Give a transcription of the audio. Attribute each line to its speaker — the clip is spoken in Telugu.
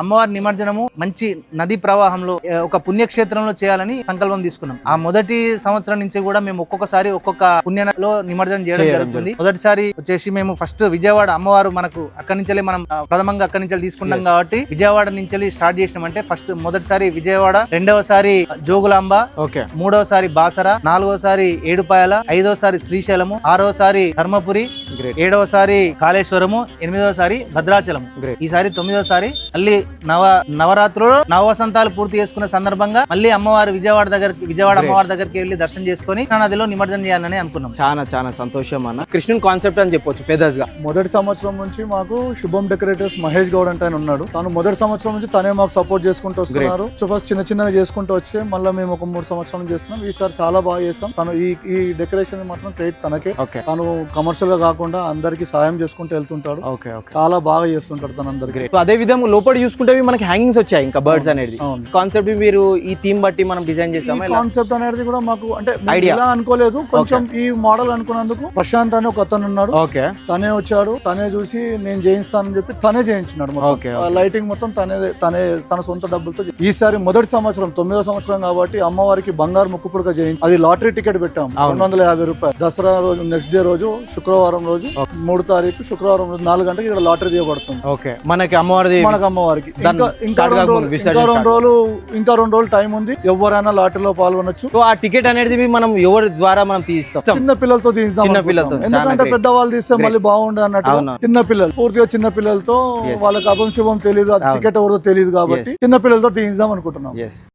Speaker 1: అమ్మవారి నిమజ్జనము మంచి నది ప్రవాహంలో ఒక పుణ్యక్షేత్రంలో చేయాలని సంకల్పం తీసుకున్నాం. ఆ మొదటి సంవత్సరం నుంచి కూడా మేము ఒక్కొక్కసారి ఒక్కొక్క పుణ్యలో నిమజ్జనం చేయడం జరుగుతుంది. మొదటిసారి వచ్చేసి మేము ఫస్ట్ విజయవాడ అమ్మవారు మనకు అక్కడి నుంచి మనం ప్రథమంగా అక్కడి నుంచి తీసుకున్నాం కాబట్టి విజయవాడ నుంచి స్టార్ట్ చేసినాం. అంటే ఫస్ట్ మొదటిసారి విజయవాడ, రెండవసారి జోగులాంబ, మూడవసారి బాసర, నాలుగోసారి ఏడుపాయల, ఐదోసారి శ్రీశైలము, ఆరోసారి ధర్మపురి, ఏడవసారి కాళేశ్వరము, ఎనిమిదవసారి భద్రాచలం, ఈసారి 9వసారి మళ్ళీ నవరాత్రులు నవవసంతాలు పూర్తి చేసుకున్న సందర్భంగా మళ్ళీ విజయవాడ అమ్మవారి దగ్గరికి వెళ్ళి దర్శనం చేసుకుని నదిలో నిమజ్జనం చేయాలని అనుకున్నాం.
Speaker 2: చాలా సంతోషం అన్న. కృష్ణుని కాన్సెప్ట్ అని చెప్పొచ్చు ఫెదర్స్ గా.
Speaker 3: మొదటి సంవత్సరం నుంచి మాకు శుభం డెకరేటర్స్ మహేష్ గౌడ్ అంటే ఉన్నాడు. తను మొదటి సంవత్సరం నుంచి తనే మాకు సపోర్ట్ చేసుకుంటూ వస్తున్నారు. ఫస్ట్ చిన్నగా చేసుకుంటూ వచ్చి మళ్ళీ మేము ఒక 3 సంవత్సరాలు చేస్తున్నాం. ఈసారి చాలా బాగా చేస్తాం. తను ఈ డెకరేషన్ మాత్రం క్రెడిట్ తనకే. తను కమర్షియల్ గా కాకుండా అందరికి సాయం చేసుకుంటూ వెళ్తుంటాడు. చాలా బాగా చేస్తుంటాడు తను అందరికి.
Speaker 2: అదే విధంగా లోపల చూసుకుంటే మనకి హ్యాంగింగ్స్ వచ్చాయి ఇంకా బర్డ్స్ అనేది కాన్సెప్ట్. మీరు ఈ థీమ్ బట్టి మనం డిజైన్ చేసాము.
Speaker 3: కాన్సెప్ట్ అనేది కూడా మాకు అంటే ఐడియా అనుకోలేదు. కొంచెం ఈ మోడల్ అనుకున్నందుకు ప్రశాంత్ అని ఒక అతను ఉన్నాడు. తనే వచ్చాడు, తనే చూసి నేను చేయిస్తానని చెప్పి తనే చేయించినాడు. లైటింగ్ మొత్తం తన సొంత డబ్బులతో. ఈసారి మొదటి సంవత్సరం 9వ సంవత్సరం కాబట్టి అమ్మవారికి బంగారు ముక్కుపుడుగా చేయించి అది లాటరీ టికెట్ పెట్టాం 250 రూపాయలు. దసరా రోజు నెక్స్ట్ డే రోజు శుక్రవారం రోజు 3వ తారీఖు శుక్రవారం రోజు 4 గంటలకు ఇక్కడ లాటరీ తీయబడుతుంది.
Speaker 2: మనకి అమ్మవారికి
Speaker 3: ఇంకా 2 రోజులు టైం ఉంది. ఎవరైనా లాటరీలో పాల్గొనొచ్చు.
Speaker 2: ఆ టికెట్ అనేది మనం ఎవరి ద్వారా మనం తీస్తాం.
Speaker 3: చిన్న పిల్లలతో తీస్తాం. ఎందుకంటే పెద్దవాళ్ళు తీస్తే మళ్ళీ బాగుండదు అన్నట్టు చిన్న పిల్లలు, పూర్తిగా చిన్న పిల్లలతో వాళ్ళకి అభం శుభం తెలియదు, టికెట్ ఎవరిదో తెలియదు కాబట్టి చిన్న పిల్లలతో తీద్దాం అనుకుంటున్నాం.